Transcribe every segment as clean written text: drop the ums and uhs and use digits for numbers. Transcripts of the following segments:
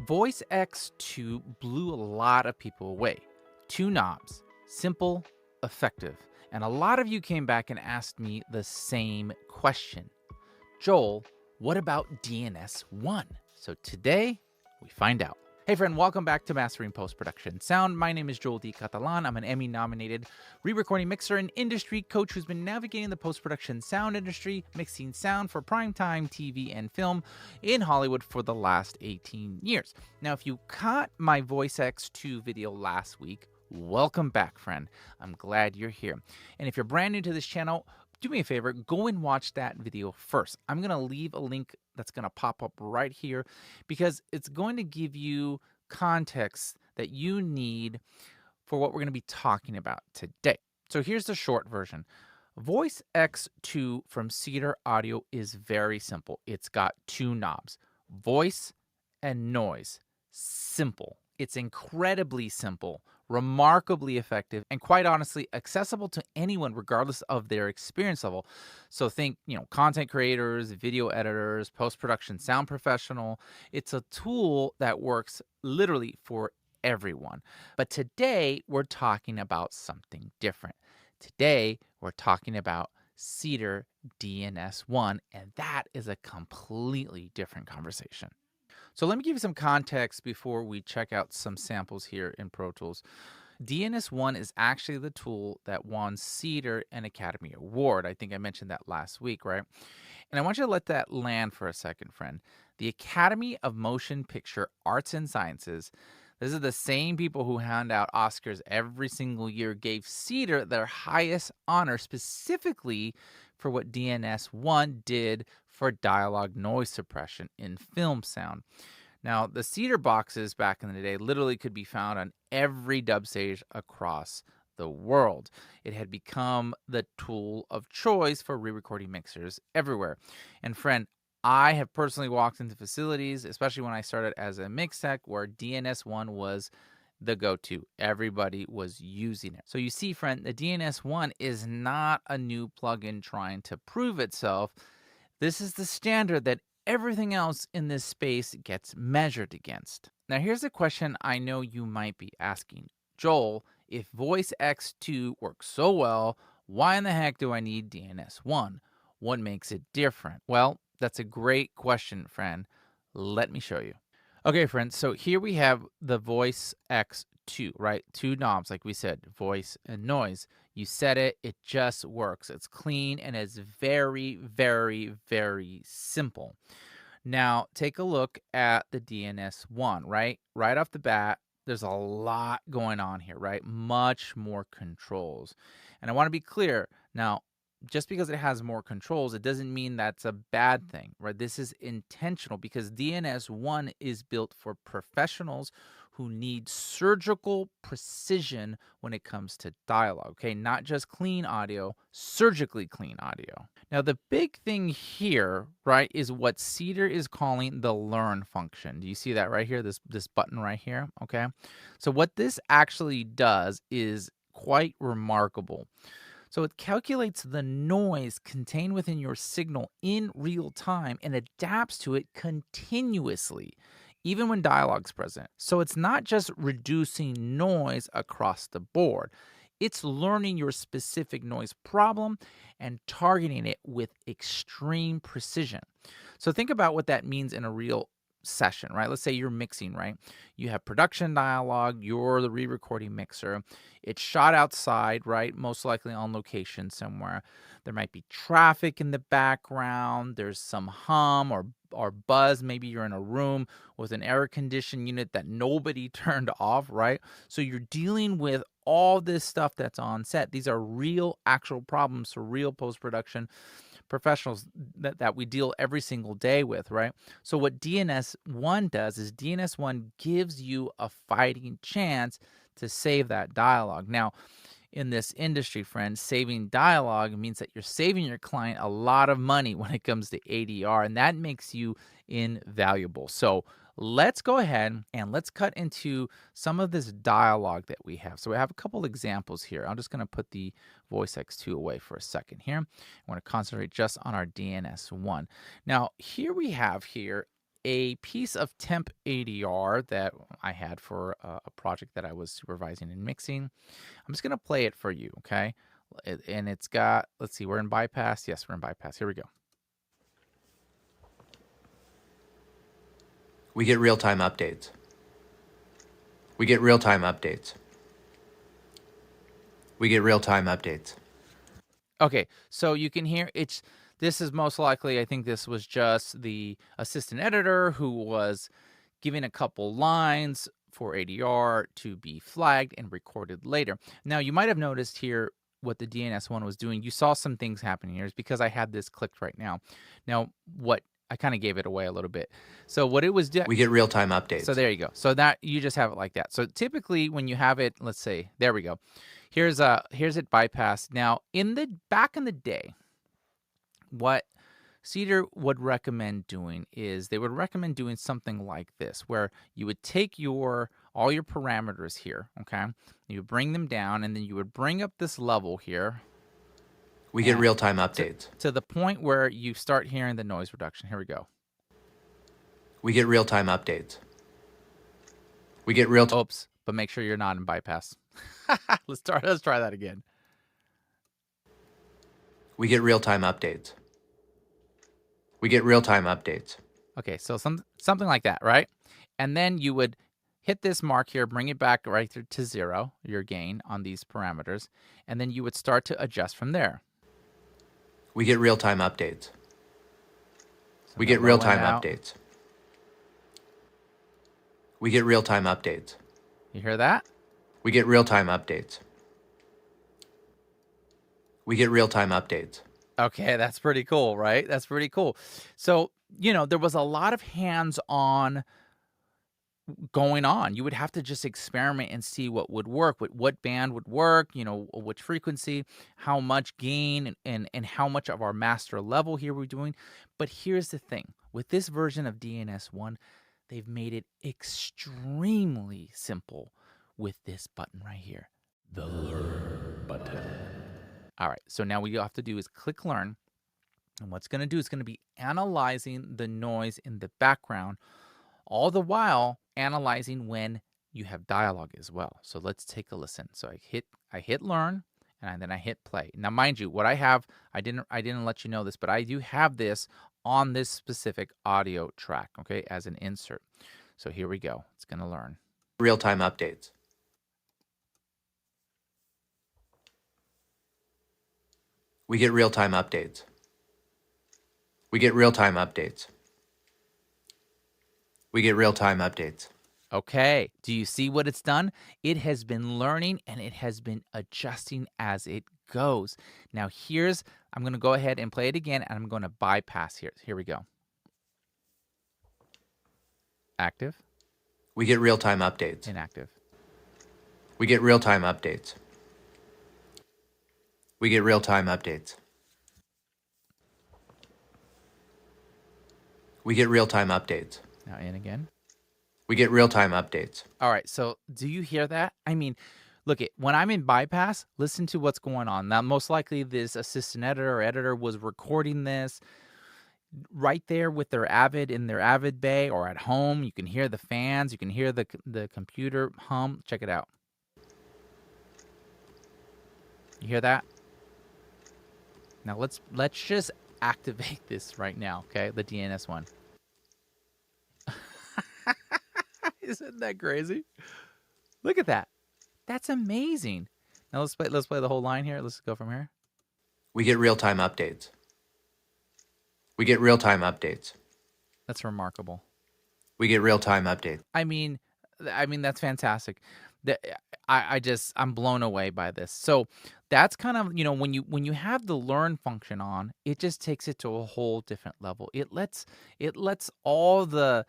VoicEX 2 blew a lot of people away. Two knobs, simple, effective. And a lot of you came back and asked me the same question. Joel, what about DNS One? So today, we find out. Hey friend, welcome back to Mastering Post-Production Sound. My name is Joel D. Catalan. I'm an Emmy-nominated re-recording mixer and industry coach who's been navigating the post-production sound industry, mixing sound for primetime TV and film in Hollywood for the last 18 years. Now, if you caught my VoicEX 2 video last week, welcome back, friend. I'm glad you're here. And if you're brand new to this channel, do me a favor, go and watch that video first. I'm going to leave a link that's going to pop up right here because it's going to give you context that you need for what we're going to be talking about today. So here's the short version. VoicEX 2 from CEDAR Audio is very simple. It's got two knobs, voice and noise. Simple. It's incredibly simple, remarkably effective, and quite honestly, accessible to anyone regardless of their experience level. So think, content creators, video editors, post-production sound professional. It's a tool that works literally for everyone. But today, we're talking about something different. Today, we're talking about CEDAR DNS One, and that is a completely different conversation. So let me give you some context before we check out some samples here in Pro Tools. DNS One is actually the tool that won CEDAR an Academy Award. I think I mentioned that last week, right? And I want you to let that land for a second, friend. The Academy of Motion Picture Arts and Sciences, this is the same people who hand out Oscars every single year, gave CEDAR their highest honor specifically for what DNS One did for dialogue noise suppression in film sound. Now, the CEDAR boxes back in the day literally could be found on every dub stage across the world. It had become the tool of choice for re-recording mixers everywhere. And friend, I have personally walked into facilities, especially when I started as a mix tech, where DNS One was the go-to. Everybody was using it. So you see, friend, the DNS One is not a new plugin trying to prove itself. This is the standard that everything else in this space gets measured against. Now, here's a question I know you might be asking. Joel, if VoicEX 2 works so well, why in the heck do I need DNS One? What makes it different? Well, that's a great question, friend. Let me show you. Okay, friends, so here we have the VoicEX 2, right? Two knobs, like we said, voice and noise. You set it, it just works. It's clean and it's very, very, very simple. Now, take a look at the DNS One, right? Right off the bat, there's a lot going on here, right? Much more controls. And I want to be clear. Now, just because it has more controls, it doesn't mean that's a bad thing, right? This is intentional because DNS One is built for professionals who need surgical precision when it comes to dialogue, okay? Not just clean audio, surgically clean audio. Now, the big thing here, right, is what CEDAR is calling the learn function. Do you see that right here, this button right here, okay? So what this actually does is quite remarkable. So it calculates the noise contained within your signal in real time and adapts to it continuously, even when dialogue's present. So it's not just reducing noise across the board. It's learning your specific noise problem and targeting it with extreme precision. So think about what that means in a real session, right? Let's say you're mixing, right? You have production dialogue, you're the re-recording mixer. It's shot outside, right? Most likely on location somewhere. There might be traffic in the background. There's some hum or buzz. Maybe you're in a room with an air conditioning unit that nobody turned off, right? So you're dealing with all this stuff that's on set. These are real, actual problems for real post-production professionals that we deal every single day with, right? So what DNS One does is DNS One gives you a fighting chance to save that dialogue. Now, in this industry, friends, saving dialogue means that you're saving your client a lot of money when it comes to ADR, and that makes you invaluable. So let's go ahead and let's cut into some of this dialogue that we have. So we have a couple examples here. I'm just going to put the VoicEX 2 away for a second here. I want to concentrate just on our DNS One. Now, here we have a piece of temp ADR that I had for a project that I was supervising and mixing. I'm just going to play it for you, okay? And it's got, let's see, we're in bypass. Yes, we're in bypass. Here we go. We get real-time updates. We get real-time updates. We get real-time updates. Okay, so you can hear this is most likely, I think this was just the assistant editor who was giving a couple lines for ADR to be flagged and recorded later. Now, you might have noticed here what the DNS one was doing. You saw some things happening here. It's because I had this clicked right now. Now, what I kind of gave it away a little bit. So what it was doing, we get real-time updates. So there you go. So that you just have it like that. So typically when you have it, let's say, there we go. Here's it bypassed. Now, back in the day, what CEDAR would recommend doing is they would recommend doing something like this, where you would take all your parameters here, okay? You would bring them down, and then you would bring up this level here. We get real-time updates. To the point where you start hearing the noise reduction. Here we go. We get real-time updates. We get real-time. Oops, but make sure you're not in bypass. Let's try that again. We get real-time updates. We get real-time updates. Okay, so something like that, right? And then you would hit this mark here, bring it back right to 0, your gain on these parameters, and then you would start to adjust from there. We get real-time updates. We get real-time updates. We get real-time updates. You hear that? We get real-time updates. We get real-time updates. Okay, that's pretty cool, right? That's pretty cool. So, there was a lot of hands-on going on. You would have to just experiment and see what would work, what band would work, which frequency, how much gain, and how much of our master level here we're doing. But here's the thing. With this version of DNS One, they've made it extremely simple with this button right here, the Learn button. All right, so now what you have to do is click Learn. And what's going to do is going to be analyzing the noise in the background, all the while analyzing when you have dialogue as well. So let's take a listen. So I hit Learn, and then I hit Play. Now, mind you, what I have, I didn't let you know this, but I do have this on this specific audio track, okay, as an insert. So here we go. It's going to learn. Real-time updates. We get real-time updates. We get real-time updates. We get real-time updates. Okay, do you see what it's done? It has been learning and it has been adjusting as it goes. Now I'm going to go ahead and play it again, and I'm going to bypass here. Here we go. Active. We get real-time updates. Inactive. We get real-time updates. We get real-time updates. We get real-time updates. Now in again. We get real-time updates. All right, so do you hear that? I mean, look, when I'm in bypass, listen to what's going on. Now, most likely this assistant editor was recording this right there with their Avid bay, or at home. You can hear the fans. You can hear the computer hum. Check it out. You hear that? Now let's just activate this right now, okay? The DNS One. Isn't that crazy? Look at that. That's amazing. Now let's play the whole line here. Let's go from here. We get real-time updates. We get real-time updates. That's remarkable. We get real-time updates. I mean that's fantastic. I'm blown away by this. So that's kind of, when you have the learn function on, it just takes it to a whole different level. It lets all the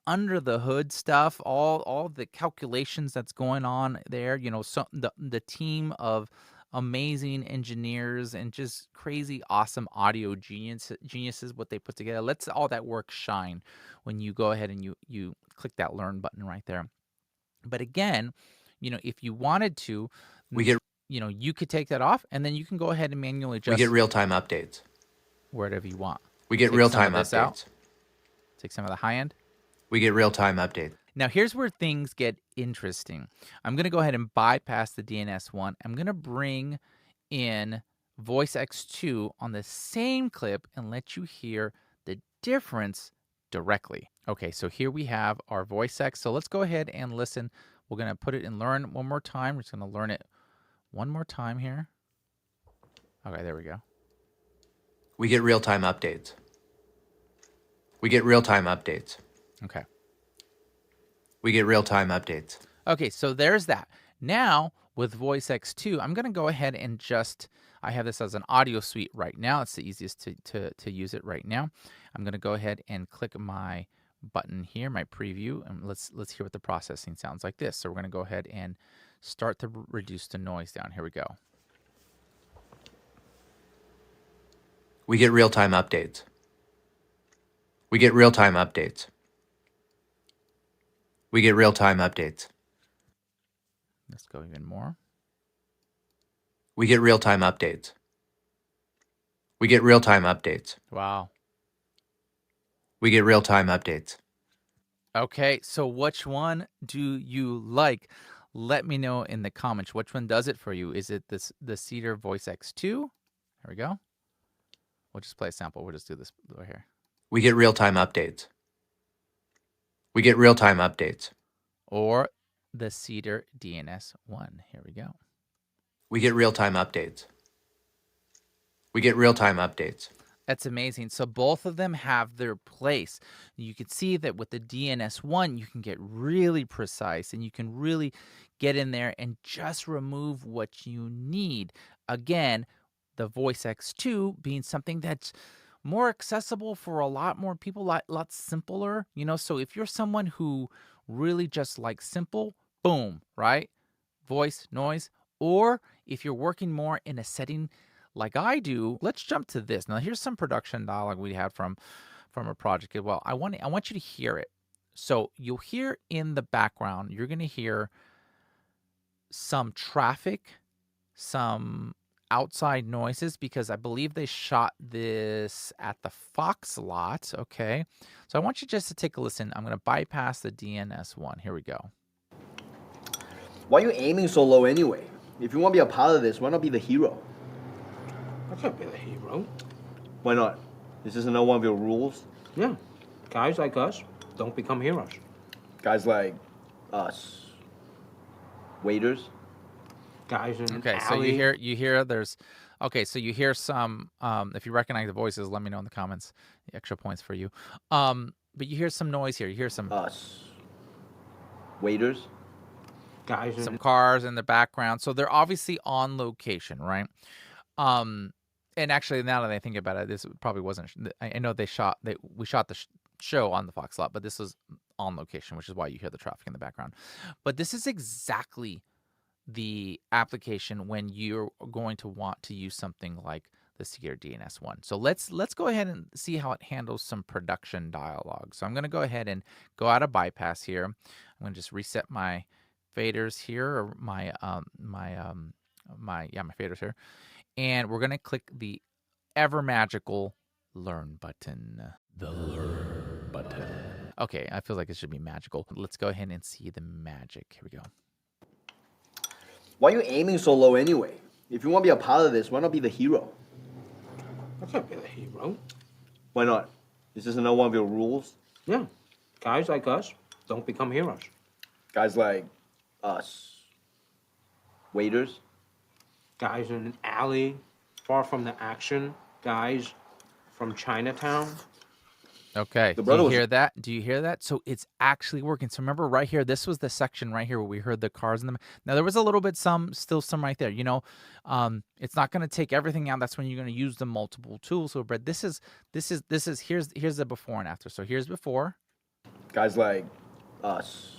under the hood stuff, all the calculations that's going on there, so the team of amazing engineers and just crazy awesome audio geniuses, what they put together, lets all that work shine when you go ahead and you click that learn button right there. But again, if you wanted to, you could take that off, and then you can go ahead and manually adjust. We get real-time updates. Wherever you want. We get real-time updates. Take some of the high end. We get real-time updates. Now, here's where things get interesting. I'm going to go ahead and bypass the DNS one. I'm going to bring in VoicEX 2 on the same clip and let you hear the difference directly. Okay, so here we have our VoicEX. So let's go ahead and listen. We're going to put it in learn one more time. We're just going to learn it one more time here. Okay, there we go. We get real-time updates. We get real-time updates. Okay. We get real-time updates. Okay, so there's that. Now, with VoicEX 2, I'm going to go ahead and just, I have this as an audio suite right now. It's the easiest to use it right now. I'm going to go ahead and click my button here, my preview, and let's hear what the processing sounds like this. So we're going to go ahead and start to reduce the noise down. Here we go. We get real-time updates. We get real-time updates. We get real-time updates. Let's go even more. We get real-time updates. We get real-time updates. Wow. We get real-time updates. Okay, so which one do you like? Let me know in the comments. Which one does it for you? Is it the CEDAR VoicEX 2? Here we go. We'll just play a sample. We'll just do this right here. We get real-time updates. We get real-time updates. Or the CEDAR DNS One. Here we go. We get real-time updates. We get real-time updates. That's amazing. So both of them have their place. You can see that with the DNS One, you can get really precise and you can really get in there and just remove what you need. Again, the VoicEX 2 being something that's more accessible for a lot more people, a lot simpler, you know. So if you're someone who really just likes simple, boom, right? Voice, noise. Or if you're working more in a setting like I do, let's jump to this. Now, here's some production dialogue we had from a project as well. I want you to hear it. So you'll hear in the background, you're going to hear some traffic, some outside noises, because I believe they shot this at the Fox lot. Okay, so I want you just to take a listen. I'm going to bypass the DNS One. Here we go. Why are you aiming so low anyway? If you want to be a part of this, why not be the hero? I can't be the hero. Why not? This isn't one of your rules. Yeah. Guys like us don't become heroes. Guys like us. Waiters. Guys in Okay, an so alley. you hear there's, okay, so you hear some, if you recognize the voices, let me know in the comments. The extra points for you. But you hear some noise here. You hear some Us. Waiters. Guys in some cars in the background. So they're obviously on location, right? And actually, now that I think about it, this probably wasn't. I know we shot the show on the Fox lot, but this was on location, which is why you hear the traffic in the background. But this is exactly the application when you're going to want to use something like the CEDAR DNS One. So let's go ahead and see how it handles some production dialogue. So I'm going to go ahead and go out of bypass here. I'm going to just reset my faders here, or my faders here. And we're going to click the ever magical learn button. The learn button. Okay, I feel like it should be magical. Let's go ahead and see the magic. Here we go. Why are you aiming so low anyway? If you want to be a part of this, why not be the hero? I can't be the hero. Why not? This isn't one of your rules. Yeah. Guys like us don't become heroes. Guys like us. Waiters. Guys in an alley, far from the action. Guys from Chinatown. Okay, The do brother you was- hear that? Do you hear that? So it's actually working. So remember right here, this was the section right here where we heard the cars in them. Now there was a little bit still some right there. You know, it's not going to take everything out. That's when you're going to use the multiple tools. So, but this is here's the before and after. So here's before, Guys like us.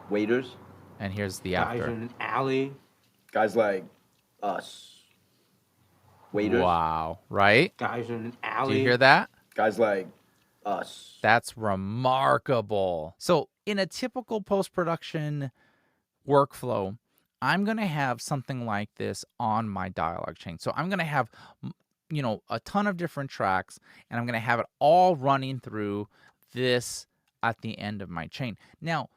Waiters. and here's the Guys after. in an alley. Guys like us. Waiters. Wow, right? Guys in an Do alley. you hear that? Guys like us. That's remarkable. So in a typical post-production workflow, I'm going to have something like this on my dialogue chain. So I'm going to have a ton of different tracks, and I'm going to have it all running through this at the end of my chain. Now,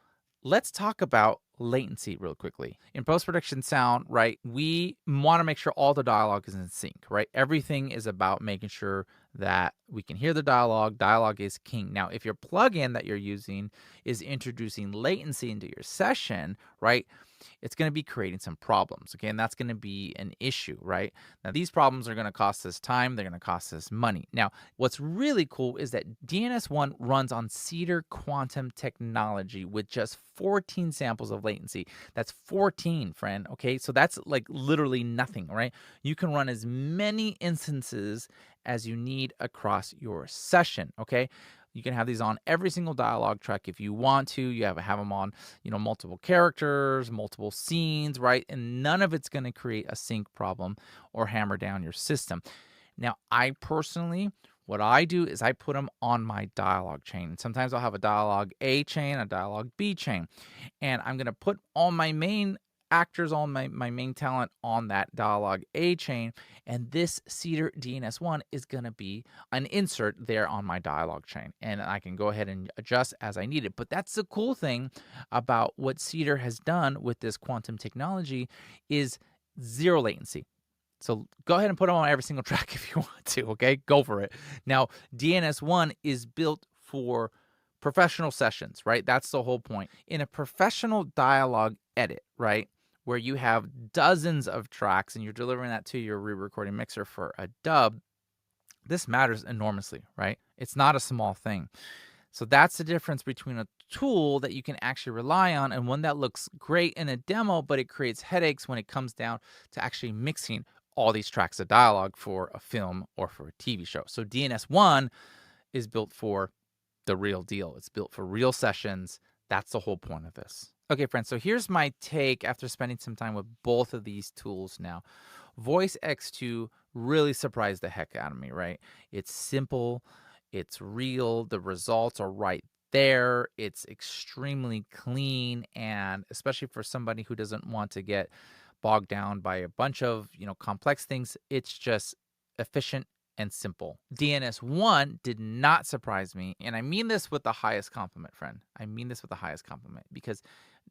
let's talk about latency real quickly. In post-production sound, right, we want to make sure all the dialogue is in sync, right? Everything is about making sure that we can hear the dialogue. Dialogue is king. Now, if your plugin that you're using is introducing latency into your session, right, it's going to be creating some problems, okay? And that's going to be an issue, right? Now, these problems are going to cost us time. They're going to cost us money. Now, what's really cool is that DNS One runs on CEDAR quantum technology with just 14 samples of latency. That's 14, friend, okay? So that's like literally nothing, right? You can run as many instances as you need across your session, okay? You can have these on every single dialogue track if you want to. You have them on, multiple characters, multiple scenes, right? And none of it's going to create a sync problem or hammer down your system. Now, I personally, what I do is I put them on my dialogue chain. Sometimes I'll have a dialogue A chain, a dialogue B chain, and I'm going to put all my main actors, all my main talent on that dialogue A chain, and this CEDAR DNS One is going to be an insert there on my dialogue chain, and I can go ahead and adjust as I need it. But that's the cool thing about what CEDAR has done with this quantum technology is zero latency. So go ahead and put them on every single track if you want to, okay? Go for it. Now, DNS One is built for professional sessions, right? That's the whole point. In a professional dialogue edit, right, where you have dozens of tracks and you're delivering that to your re-recording mixer for a dub, this matters enormously, right? It's not a small thing. So that's the difference between a tool that you can actually rely on and one that looks great in a demo, but it creates headaches when it comes down to actually mixing all these tracks of dialogue for a film or for a TV show. So DNS One is built for the real deal. It's built for real sessions. That's the whole point of this. Okay, friends, so here's my take after spending some time with both of these tools now. VoicEX 2 really surprised the heck out of me, right? It's simple, it's real, the results are right there, it's extremely clean, and especially for somebody who doesn't want to get bogged down by a bunch of, complex things, it's just efficient and simple. DNS One did not surprise me, and I mean this with the highest compliment, friend. I mean this with the highest compliment, because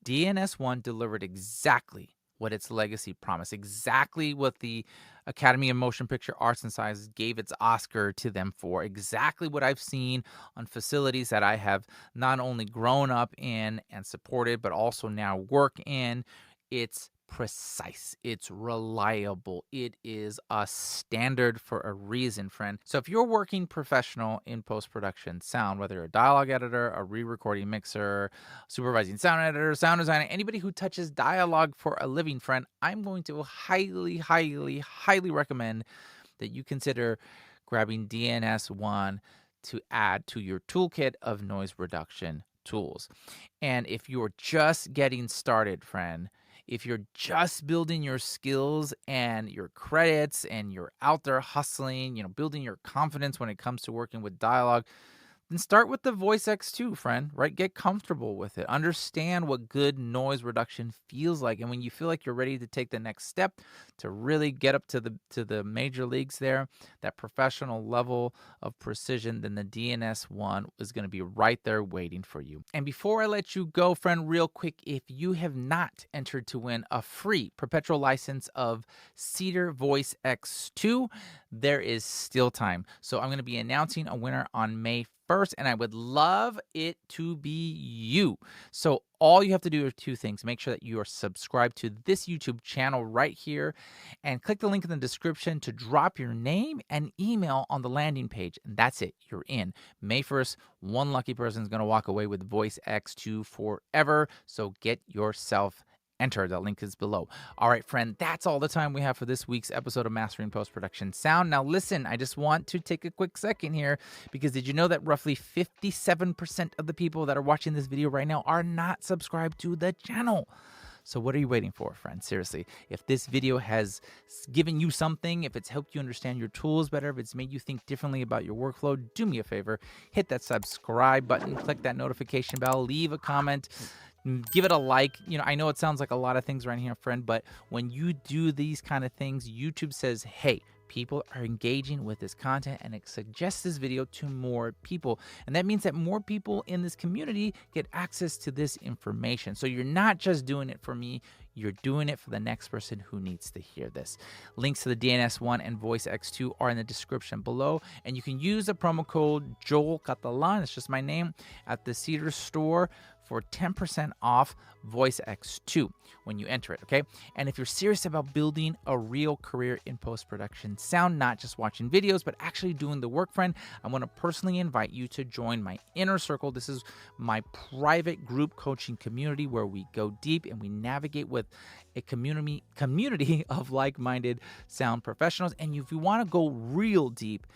DNS One delivered exactly what its legacy promised, exactly what the Academy of Motion Picture Arts and Sciences gave its Oscar to them for, exactly what I've seen on facilities that I have not only grown up in and supported, but also now work in. It's precise, it's reliable, it is a standard for a reason, friend. So if you're working professional in post-production sound, whether you're a dialogue editor, a re-recording mixer, supervising sound editor, sound designer, anybody who touches dialogue for a living, friend, I'm going to highly, highly, highly recommend that you consider grabbing DNS One to add to your toolkit of noise reduction tools. And if you're just getting started, friend, if you're just building your skills and your credits and you're out there hustling, building your confidence when it comes to working with dialogue, then start with the VoicEX 2, friend, right? Get comfortable with it. Understand what good noise reduction feels like. And when you feel like you're ready to take the next step to really get up to the major leagues there, that professional level of precision, then the DNS One is going to be right there waiting for you. And before I let you go, friend, real quick, if you have not entered to win a free perpetual license of CEDAR VoicEX 2, there is still time. So I'm going to be announcing a winner on May 1st, and I would love it to be you. So all you have to do are two things. Make sure that you are subscribed to this YouTube channel right here, and click the link in the description to drop your name and email on the landing page, and that's it. You're in. May 1st, one lucky person is going to walk away with VoicEX 2 forever, so get yourself enter. The link is below. All right, friend, that's all the time we have for this week's episode of Mastering Post-Production Sound. Now, listen, I just want to take a quick second here, because did you know that roughly 57% of the people that are watching this video right now are not subscribed to the channel? So what are you waiting for, friend? Seriously, if this video has given you something, if it's helped you understand your tools better, if it's made you think differently about your workflow, do me a favor, hit that subscribe button, click that notification bell, leave a comment, give it a like. I know it sounds like a lot of things right here, friend, but when you do these kind of things, YouTube says, hey, People are engaging with this content and it suggests this video to more people. And that means that more people in this community get access to this information. So you're not just doing it for me, you're doing it for the next person who needs to hear this. Links to the DNS One and VoicEX 2 are in the description below. And you can use the promo code Joel Catalan, it's just my name, at the CEDAR store for 10% off VoicEX 2 when you enter it, okay? And if you're serious about building a real career in post-production sound, not just watching videos, but actually doing the work, friend, I want to personally invite you to join my inner circle. This is my private group coaching community where we go deep and we navigate with a community of like-minded sound professionals. And if you want to go real deep,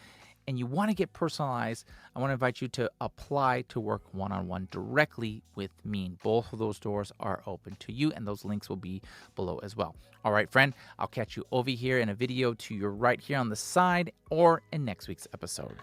and you want to get personalized, I want to invite you to apply to work one-on-one directly with me. Both of those doors are open to you, and those links will be below as well. All right, friend, I'll catch you over here in a video to your right here on the side or in next week's episode.